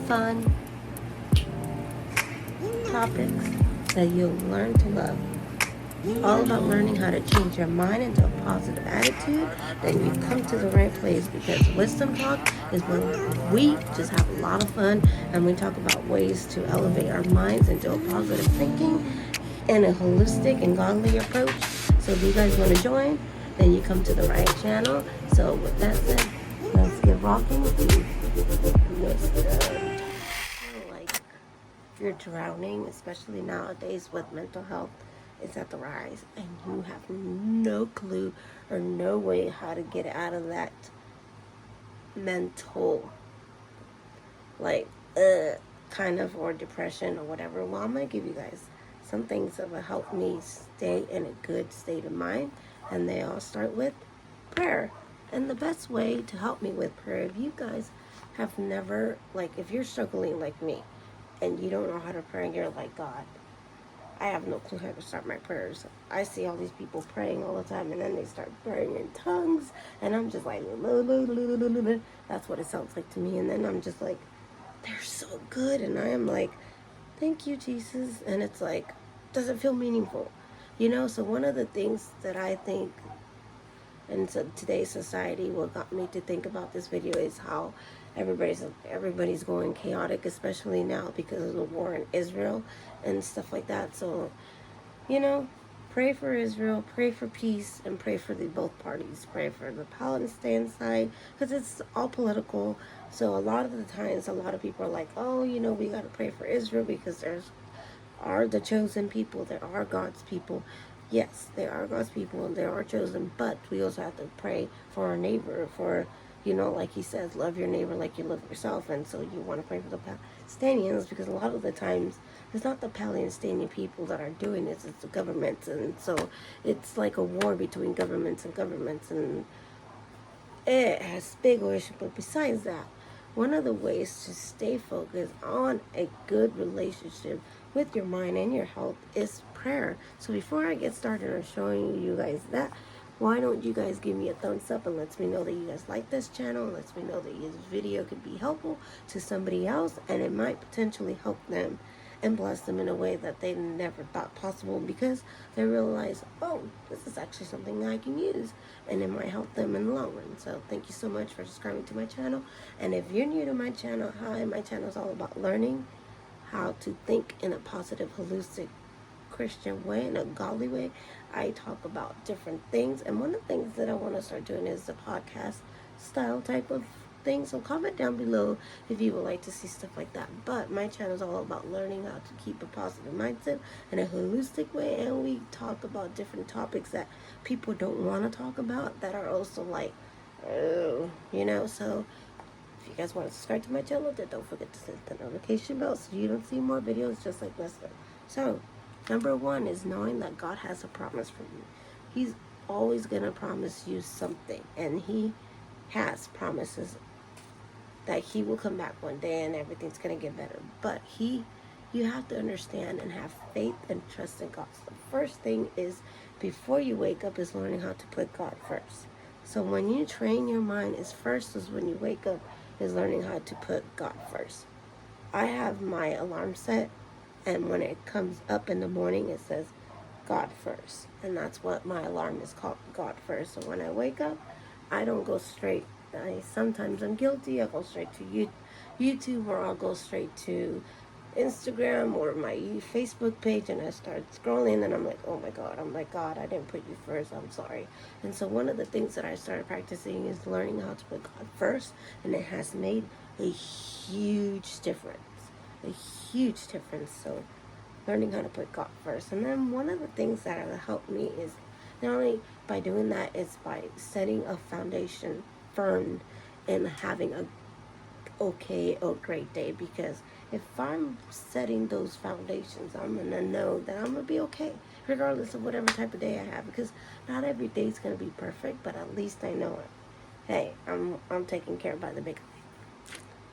fun topics that you'll learn to love. All about learning how to change your mind into a positive attitude, then you come to the right place, because Wisdom Talk is when we just have a lot of fun and we talk about ways to elevate our minds into a positive thinking and a holistic and godly approach. So if you guys want to join, then you come to the right channel. So with that said, let's get rocking to Wisdom. Like, if you're drowning, especially nowadays with mental health, is at the rise, and you have no clue or no way how to get out of that mental, like, kind of, or depression or whatever. Well, I'm going to give you guys some things that will help me stay in a good state of mind, and they all start with prayer. And the best way to help me with prayer, if you guys have never, like, if you're struggling like me, and you don't know how to pray, and you're like, God, I have no clue how to start my prayers. I see all these people praying all the time, and then they start praying in tongues, and I'm just like, that's what it sounds like to me. And then I'm just like, they're so good, and I am like, thank you, Jesus. And it's like, doesn't feel meaningful, you know? So one of the things that I think in today's society, what got me to think about this video is how everybody's going chaotic, especially now because of the war in Israel and stuff like that. So, you know, pray for Israel, pray for peace, and pray for the both parties. Pray for the Palestine side, because it's all political. So a lot of the times, a lot of people are like, oh, you know, we got to pray for Israel because are the chosen people, there are God's people. Yes, they are God's people and they are chosen, but we also have to pray for our neighbor, for, you know, like he says, love your neighbor like you love yourself. And so you want to pray for the Palestinians, because a lot of the times it's not the Palestinian people that are doing this, it's the governments. And so it's like a war between governments, and it has big issues. But besides that, one of the ways to stay focused on a good relationship with your mind and your health is prayer. So before I get started on showing you guys that, why don't you guys give me a thumbs up and lets me know that you guys like this channel, and lets me know that this video could be helpful to somebody else, and it might potentially help them and bless them in a way that they never thought possible, because they realize, oh, this is actually something I can use, and it might help them in the long run. So thank you so much for subscribing to my channel. And if you're new to my channel, hi, my channel is all about learning how to think in a positive, holistic, Christian way, in a godly way. I talk about different things, and one of the things that I want to start doing is the podcast style type of thing. So comment down below if you would like to see stuff like that. But my channel is all about learning how to keep a positive mindset in a holistic way, and we talk about different topics that people don't want to talk about, that are also like, oh, you know. So if you guys want to subscribe to my channel, then don't forget to hit the notification bell so you don't see more videos just like this one. So number one is knowing that God has a promise for you. He's always going to promise you something, and he has promises that he will come back one day and everything's going to get better. But you have to understand and have faith and trust in God. So the first thing is, before you wake up, is learning how to put God first. So when you train your mind, is when you wake up, is learning how to put God first. I have my alarm set, and when it comes up in the morning, it says God first. And that's what my alarm is called, God first. So when I wake up, I don't go straight. Sometimes I'm guilty. I'll go straight to YouTube, or I'll go straight to Instagram or my Facebook page, and I start scrolling, and I'm like, oh my God, God, I didn't put you first, I'm sorry. And so one of the things that I started practicing is learning how to put God first, and it has made a huge difference. So learning how to put God first. And then one of the things that have helped me is not only by doing that, is by setting a foundation firm and having a okay or great day. Because if I'm setting those foundations, I'm gonna know that I'm gonna be okay regardless of whatever type of day I have, because not every day is gonna be perfect, but at least I know it. Hey, I'm taken care of by the big.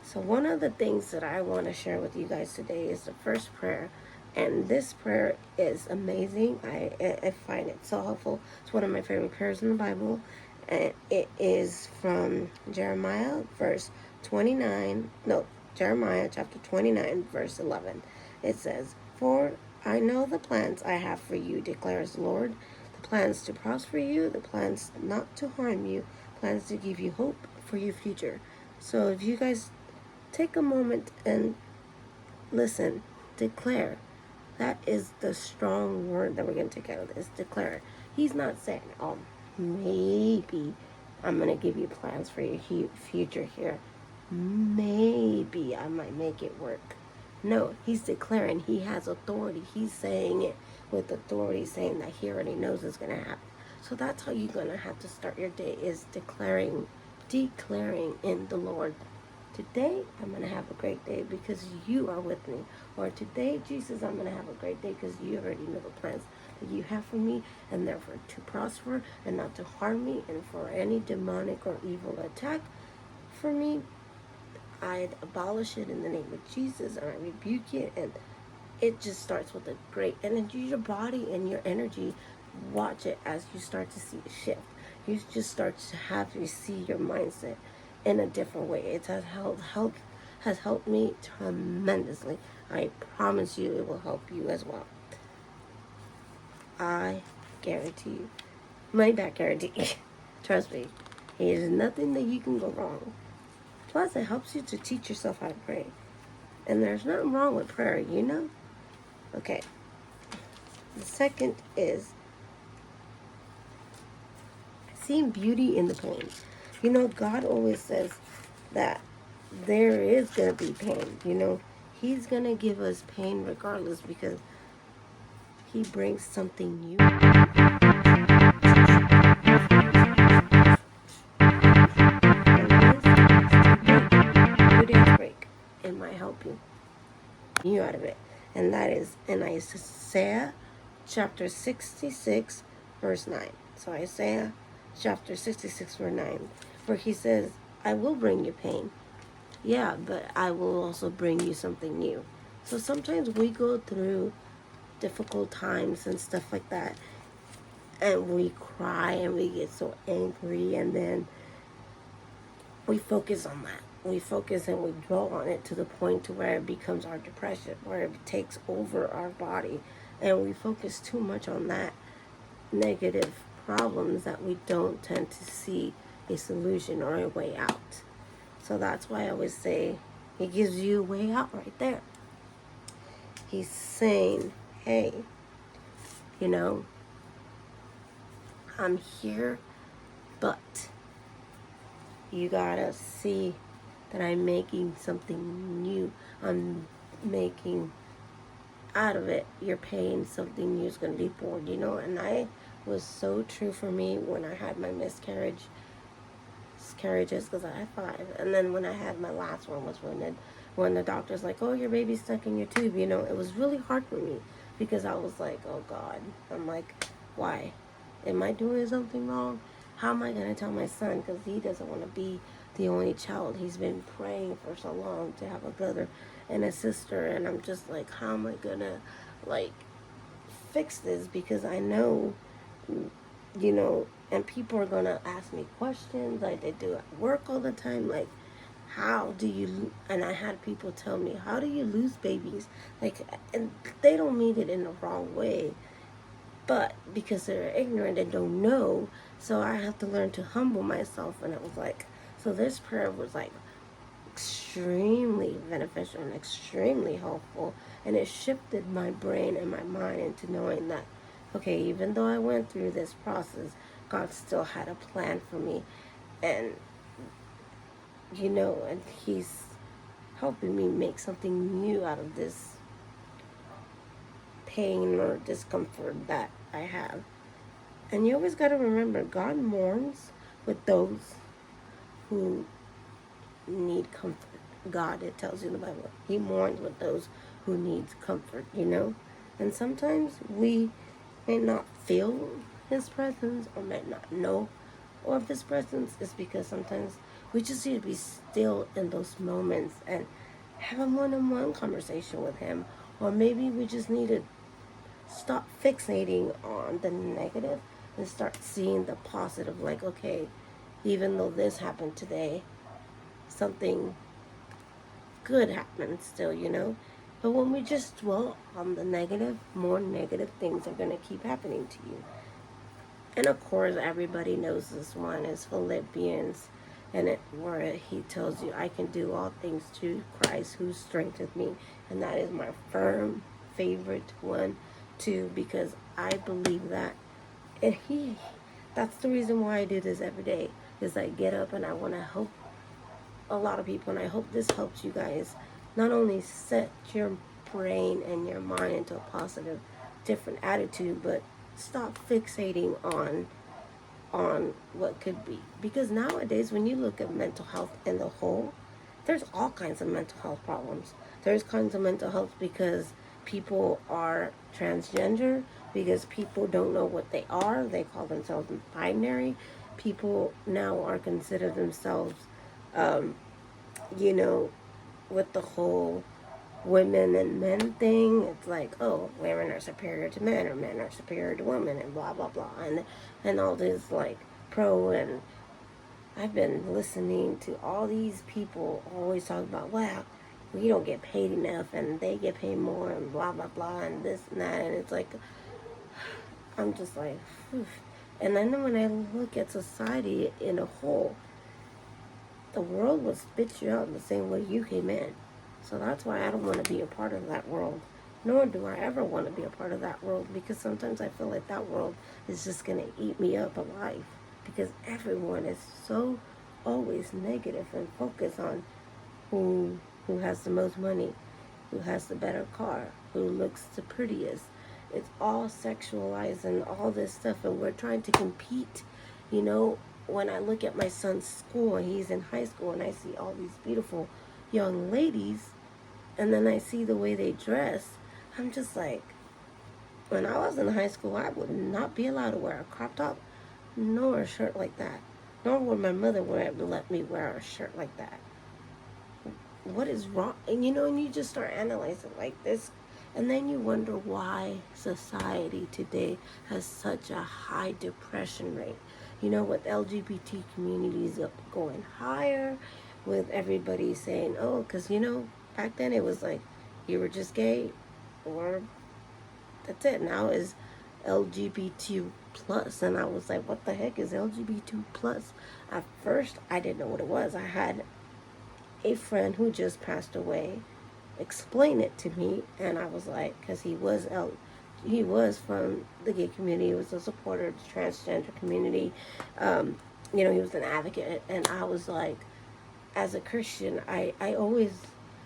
So one of the things that I want to share with you guys today is the first prayer. And this prayer is amazing. I find it so helpful. It's one of my favorite prayers in the Bible. And it is from Jeremiah, verse 29. No, Jeremiah chapter 29, verse 11. It says, "For I know the plans I have for you, declares the Lord, the plans to prosper you, the plans not to harm you, plans to give you hope for your future." So if you guys take a moment and listen, declare. That is the strong word that we're going to take out of this. Declare. He's not saying, oh, maybe I'm going to give you plans for your future here. Maybe I might make it work. No, he's declaring. He has authority. He's saying it with authority, saying that he already knows it's going to happen. So that's how you're going to have to start your day, is declaring in the Lord. Today, I'm going to have a great day because you are with me. Or today, Jesus, I'm going to have a great day because you already know the plans that you have for me, and therefore to prosper and not to harm me, and for any demonic or evil attack for me, I abolish it in the name of Jesus, and I rebuke it, and it just starts with a great, and then your body and your energy, watch it as you start to see a shift. You just start to have you see your mindset in a different way. It has helped me tremendously. I promise you it will help you as well. I guarantee you. Money back guarantee. Trust me. There's nothing that you can go wrong. Plus, it helps you to teach yourself how to pray. And there's nothing wrong with prayer, you know? Okay. The second is seeing beauty in the pain. You know, God always says that there is going to be pain. You know, he's going to give us pain regardless because he brings something new. Break. It might help you out of it. And that is in Isaiah chapter 66, verse 9. So Isaiah chapter 66, verse 9, where he says, I will bring you pain. Yeah, but I will also bring you something new. So sometimes we go through difficult times and stuff like that, and we cry and we get so angry, and then we focus on that. We focus and we dwell on it to the point to where it becomes our depression, where it takes over our body, and we focus too much on that negative problems that we don't tend to see a solution or a way out. So that's why I always say he gives you a way out right there. He's saying, hey, you know, I'm here, but you gotta see that I'm making something new. I'm making out of it, your pain, something new is going to be born, you know. And I was so true for me when I had my miscarriages, because I had 5. And then when I had my last one was when the doctor's like, oh, your baby's stuck in your tube, you know. It was really hard for me because I was like, oh God. I'm like, why? Am I doing something wrong? How am I going to tell my son? Because he doesn't want to be the only child. He's been praying for so long to have a brother and a sister. And I'm just like, how am I going to, like, fix this? Because I know, you know, and people are going to ask me questions like they do at work all the time. Like, how do you, and I had people tell me, how do you lose babies? Like, and they don't mean it in the wrong way, but because they're ignorant and don't know, so I have to learn to humble myself. And it was like, so this prayer was like extremely beneficial and extremely helpful, and it shifted my brain and my mind into knowing that, okay, even though I went through this process, God still had a plan for me, and you know, and he's helping me make something new out of this pain or discomfort that I have. And you always got to remember, God mourns with those who need comfort. God, it tells you in the Bible, he mourns with those who need comfort, you know. And sometimes we may not feel his presence or may not know of his presence. Is because sometimes we just need to be still in those moments and have a one-on-one conversation with him. Or maybe we just need to stop fixating on the negative and start seeing the positive. Like, okay, even though this happened today, something good happen still, you know. But when we just dwell on the negative, more negative things are going to keep happening to you. And of course, everybody knows this one is Philippians, and where he tells you, I can do all things through Christ who strengthens me. And that is my firm favorite one, too, because I believe that. And that's the reason why I do this every day, is I get up and I want to help a lot of people, and I hope this helps you guys not only set your brain and your mind into a positive, different attitude, but stop fixating on what could be. Because nowadays, when you look at mental health in the whole, there's all kinds of mental health problems. There's kinds of mental health because people are transgender, because people don't know what they are. They call themselves binary. People now are considered themselves, you know, with the whole women and men thing. It's like, oh, women are superior to men, or men are superior to women, and blah blah blah, and all this like pro. And I've been listening to all these people always talk about, wow, we don't get paid enough, and they get paid more, and blah blah blah, and this and that. And it's like, I'm just like, whew. And then when I look at society in a whole, the world will spit you out the same way you came in. So that's why I don't want to be a part of that world. Nor do I ever want to be a part of that world, because sometimes I feel like that world is just going to eat me up alive. Because everyone is so always negative and focused on who has the most money, who has the better car, who looks the prettiest. It's all sexualized and all this stuff, and we're trying to compete. You know, when I look at my son's school, and he's in high school, and I see all these beautiful young ladies, and then I see the way they dress, I'm just like, when I was in high school, I would not be allowed to wear a crop top nor a shirt like that. Nor would my mother let me wear a shirt like that. What is wrong? And you know, and you just start analyzing like this, and then you wonder why society today has such a high depression rate. You know, with LGBT communities going higher, with everybody saying, oh, because, you know, back then it was like, you were just gay, or that's it. Now is LGBT plus, and I was like, what the heck is LGBT plus? At first, I didn't know what it was. I had a friend who just passed away explain it to me, and I was like, because he was from the gay community, he was a supporter of the transgender community, you know, he was an advocate, and I was like, as a Christian, I always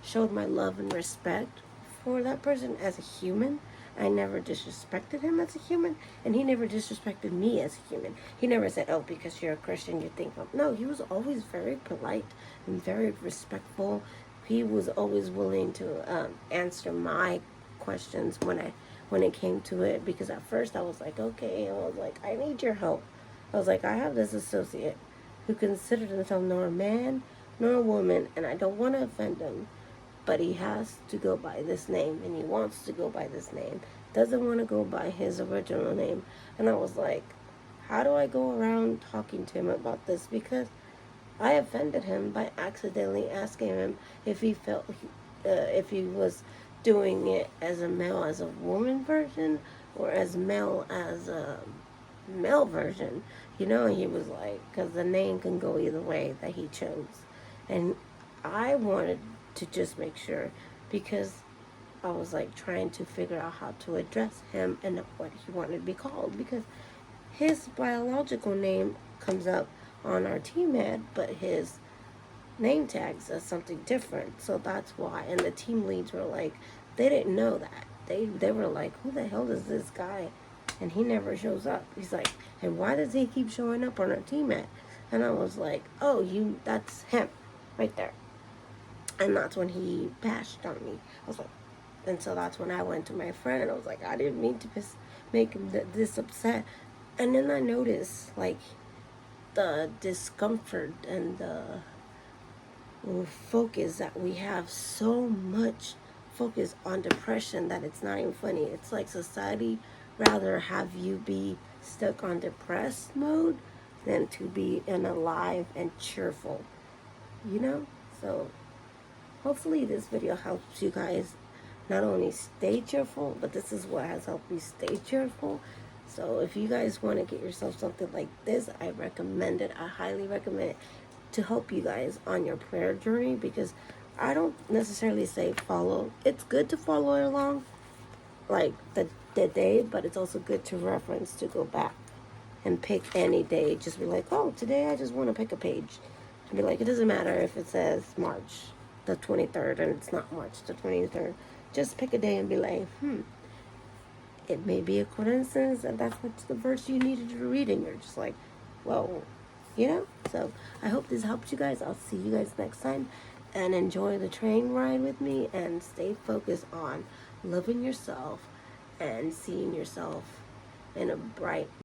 showed my love and respect for that person as a human. I never disrespected him as a human, and he never disrespected me as a human. He never said, oh, because you're a Christian, you think of... No, he was always very polite and very respectful. He was always willing to answer my questions when it came to it, because at first I was like, okay, I was like, I need your help. I was like, I have this associate who considered himself nor a man nor a woman, and I don't want to offend him, but he has to go by this name, and he wants to go by this name, doesn't want to go by his original name. And I was like, how do I go around talking to him about this? Because I offended him by accidentally asking him if he felt if he was doing it as a male as a woman version, or as male as a male version, you know. And he was like, because the name can go either way that he chose. And I wanted to just make sure, because I was like trying to figure out how to address him and what he wanted to be called, because his biological name comes up on our team ad, but his name tag says something different. So that's why. And the team leads were like, they didn't know that. They were like, who the hell is this guy? And he never shows up. He's like, and why does he keep showing up on our team ad? And I was like, oh, that's him right there. And that's when he bashed on me. I was like, and so that's when I went to my friend, and I was like, I didn't mean to make him this upset. And then I noticed, like, the discomfort and the focus that we have, so much focus on depression that it's not even funny. It's like society rather have you be stuck on depressed mode than to be in alive and cheerful, you know? So hopefully this video helps you guys not only stay cheerful, but this is what has helped me stay cheerful. So if you guys want to get yourself something like this, I recommend it. I highly recommend it to help you guys on your prayer journey, because I don't necessarily say follow. It's good to follow along, like the day, but it's also good to reference, to go back and pick any day. Just be like, oh, today I just want to pick a page. And be like, it doesn't matter if it says March the 23rd and it's not March the 23rd. Just pick a day and be like, it may be a coincidence and that's what the verse you needed to read, and you're just like, whoa, So I hope this helps you guys. I'll see you guys next time, and enjoy the train ride with me, and stay focused on loving yourself and seeing yourself in a bright